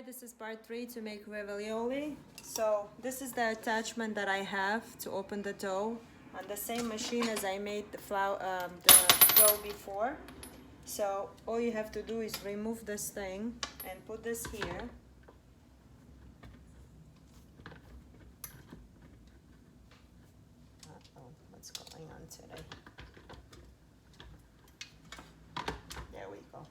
Hi, this is part 3 to make ravioli. So this is the attachment that I have to open the dough on the same machine as I made the dough before. So all you have to do is remove this thing and put this here. Uh-oh, what's going on today? There we go.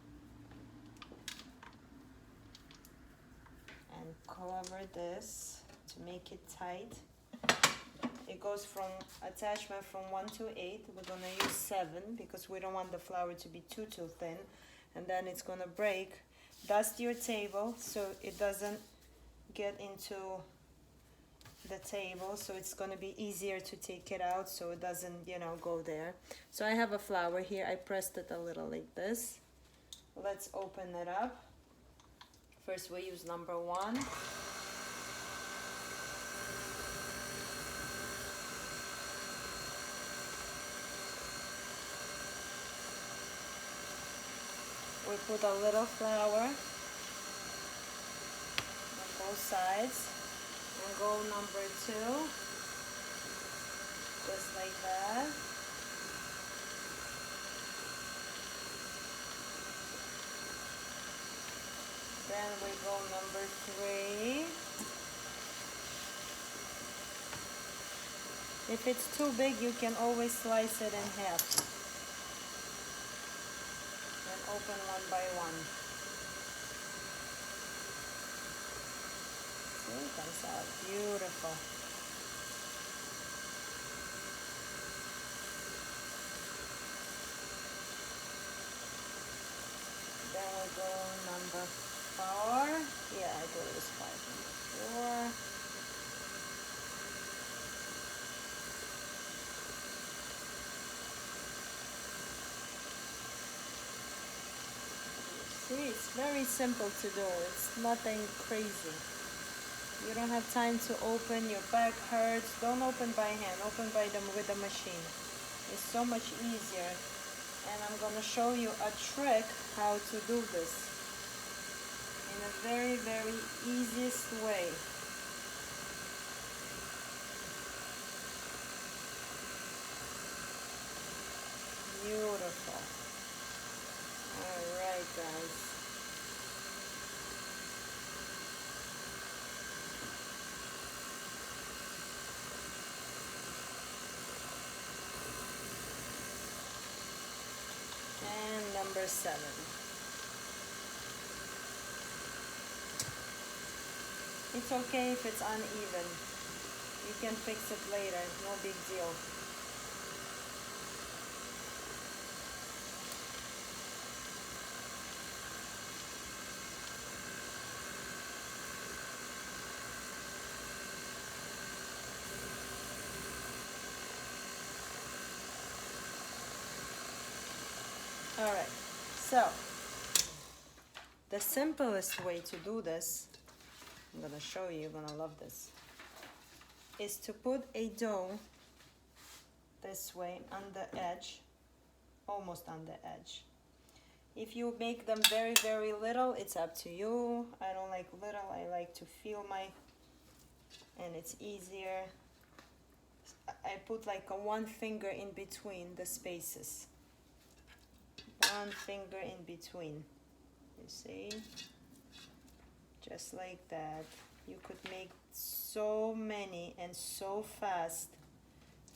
And cover this to make it tight. It goes from attachment from 1 to 8. We're gonna use 7 because we don't want the flour to be too thin, and then it's gonna break. Dust your table so it doesn't get into the table, so it's gonna be easier to take it out so it doesn't, go there. So I have a flour here. I pressed it a little like this. Let's open it up. First we use number 1. We put a little flour on both sides and go number 2, just like that. Then we go number 3. If it's too big, you can always slice it in half and open one by one. See, it comes out beautiful. Then we go number 4. Yeah, I believe it's 5. Number 4. See, it's very simple to do. It's nothing crazy. You don't have time to open, your back hurts. Don't open by hand, open with the machine. It's so much easier. And I'm gonna show you a trick how to do this in a very, very easiest way. Beautiful. All right, guys. And number 7. It's okay if it's uneven. You can fix it later, no big deal. All right, so the simplest way to do this, I'm gonna show you, you're gonna love this, is to put a dough this way on the edge, almost on the edge. If you make them very, very little, it's up to you. I don't like little, I like to feel and it's easier. I put like a 1 finger in between the spaces. 1 finger in between, you see, just like that. You could make so many and so fast.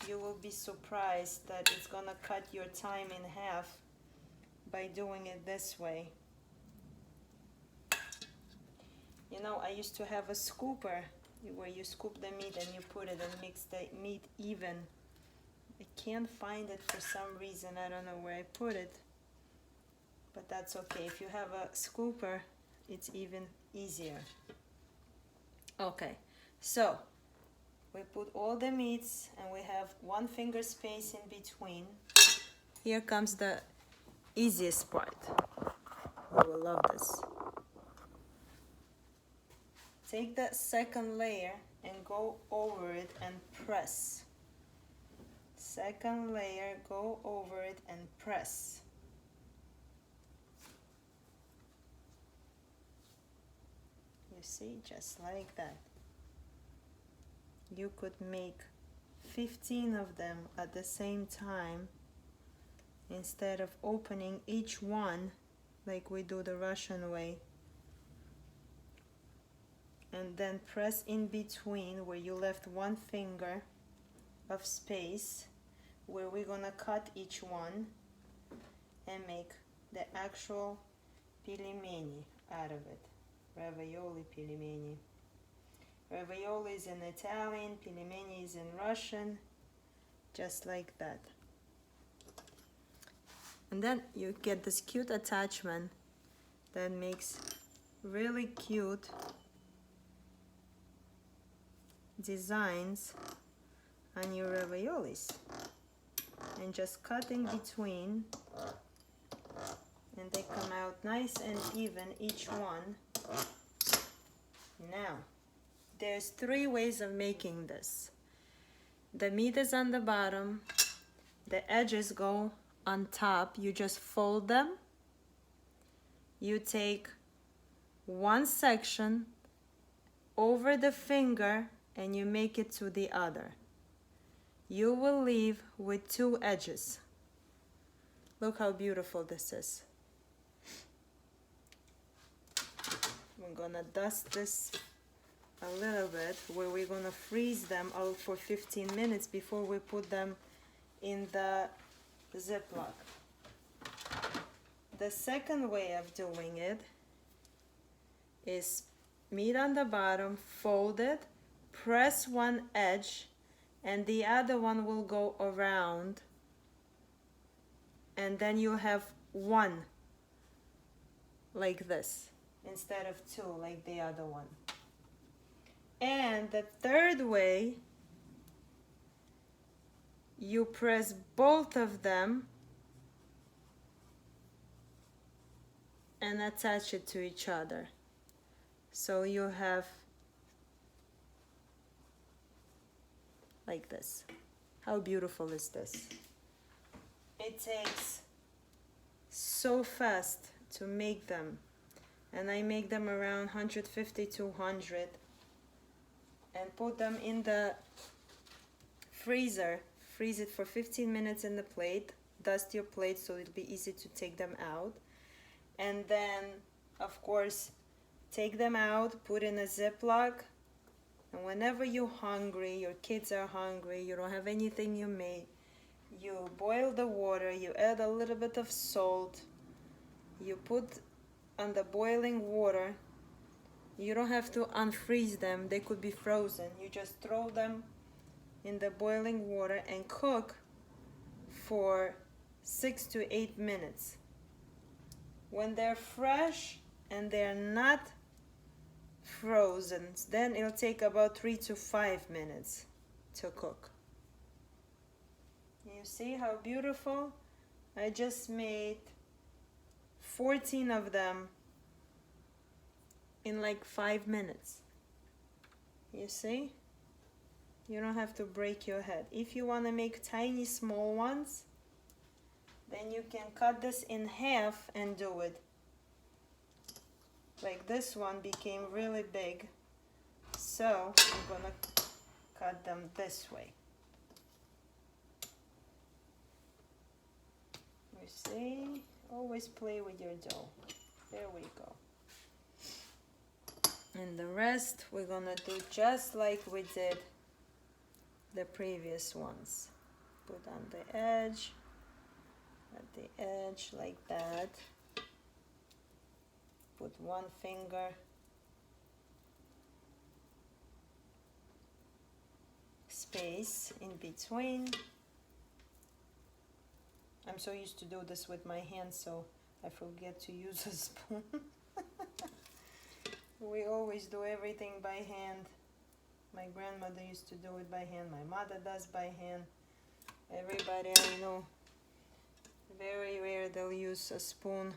You will be surprised that it's gonna cut your time in half by doing it this way. I used to have a scooper where you scoop the meat and you put it and mix the meat even. I can't find it for some reason. I don't know where I put it. But that's okay. If you have a scooper, it's even easier. Okay, so we put all the meats and we have 1 finger space in between. Here comes the easiest part. You will love this. Take the second layer and go over it and press. Second layer, go over it and press. see, just like that. You could make 15 of them at the same time instead of opening each one like we do the Russian way, and then press in between where you left one finger of space where we're gonna cut each one and make the actual pilmeni out of it. Ravioli pilmeni. Ravioli is in Italian, pilmeni is in Russian, just like that. And then you get this cute attachment that makes really cute designs on your raviolis. And just cut in between, and they come out nice and even, each one. Now, there's 3 ways of making this. The meat is on the bottom, the edges go on top. You just fold them. You take one section over the finger and you make it to the other. You will leave with 2 edges. Look how beautiful this is. I'm gonna dust this a little bit, where we're gonna freeze them out for 15 minutes before we put them in the Ziploc. The second way of doing it is meat on the bottom, fold it, press one edge, and the other one will go around, and then you have 1 like this instead of 2 like the other one. And the third way, you press both of them and attach it to each other. So you have like this. How beautiful is this? It takes so fast to make them, and I make them around 150 to 100 and put them in the freezer. Freeze it for 15 minutes in the plate. Dust your plate so it'll be easy to take them out. And then, of course, take them out, put in a Ziploc, and whenever you're hungry, your kids are hungry, you don't have anything you made, you boil the water, you add a little bit of salt, you put on the boiling water. You don't have to unfreeze them, they could be frozen. You just throw them in the boiling water and cook for 6 to 8 minutes. When they're fresh and they're not frozen, then it'll take about 3 to 5 minutes to cook. You see how beautiful? I just made 14 of them in like 5 minutes. You see? You don't have to break your head. If you want to make tiny small ones, then you can cut this in half and do it. Like this one became really big, so I'm gonna cut them this way. You see? Always play with your dough. There we go. And the rest we're gonna do just like we did the previous ones. Put on the edge, at the edge like that. Put one finger space in between. I'm so used to do this with my hands, so I forget to use a spoon. We always do everything by hand. My grandmother used to do it by hand. My mother does by hand. Everybody I know, very rare they'll use a spoon.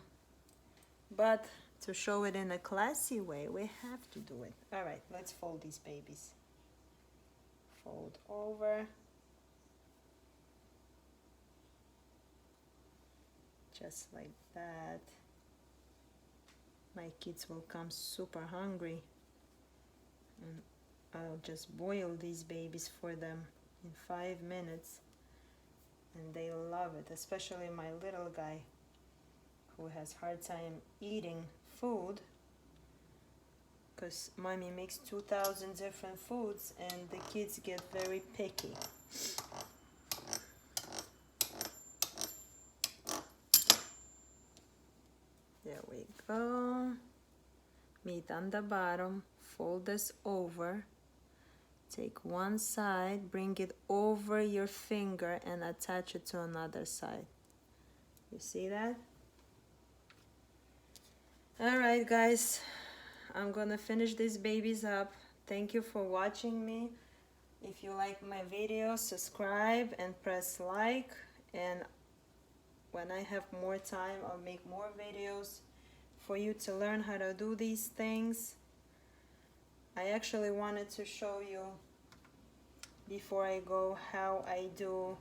But to show it in a classy way, we have to do it. All right, let's fold these babies. Fold over. Just like that. My kids will come super hungry And I'll just boil these babies for them in 5 minutes, and they love it, especially my little guy who has hard time eating food because mommy makes 2,000 different foods and the kids get very picky. There we go. Meat on the bottom. Fold this over. Take one side, bring it over your finger and attach it to another side. You see that? Alright guys, I'm gonna finish these babies up. Thank you for watching me. If you like my video, subscribe and press like, and when I have more time I'll make more videos for you to learn how to do these things. I actually wanted to show you before I go how I do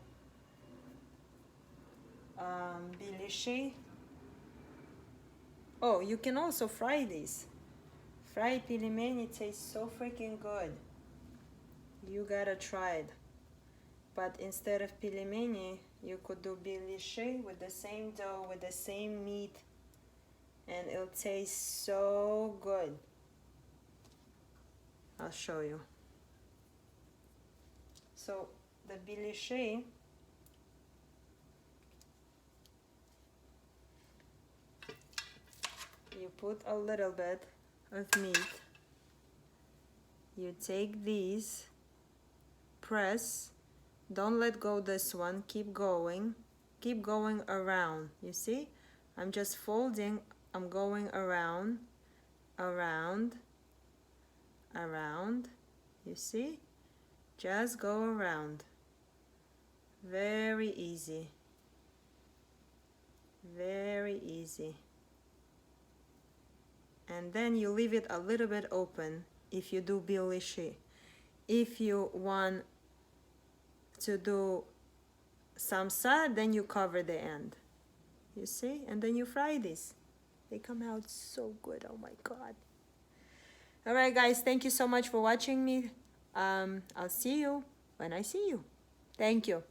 bilishi. Oh, you can also fry these. Fried pilmeni tastes so freaking good. You gotta try it. But instead of pilmeni, you could do bilishi with the same dough, with the same meat, and it'll taste so good. I'll show you. So the bilishi, you put a little bit of meat. You take these, press, don't let go this one, keep going around. You see, I'm just folding, I'm going around, around, around. You see, just go around. Very easy, very easy. And then you leave it a little bit open if you do bilishi. If you want to do samsa, then you cover the end. You see? And then you fry these. They come out so good. Oh my God. Alright guys, thank you so much for watching me. I'll see you when I see you. Thank you.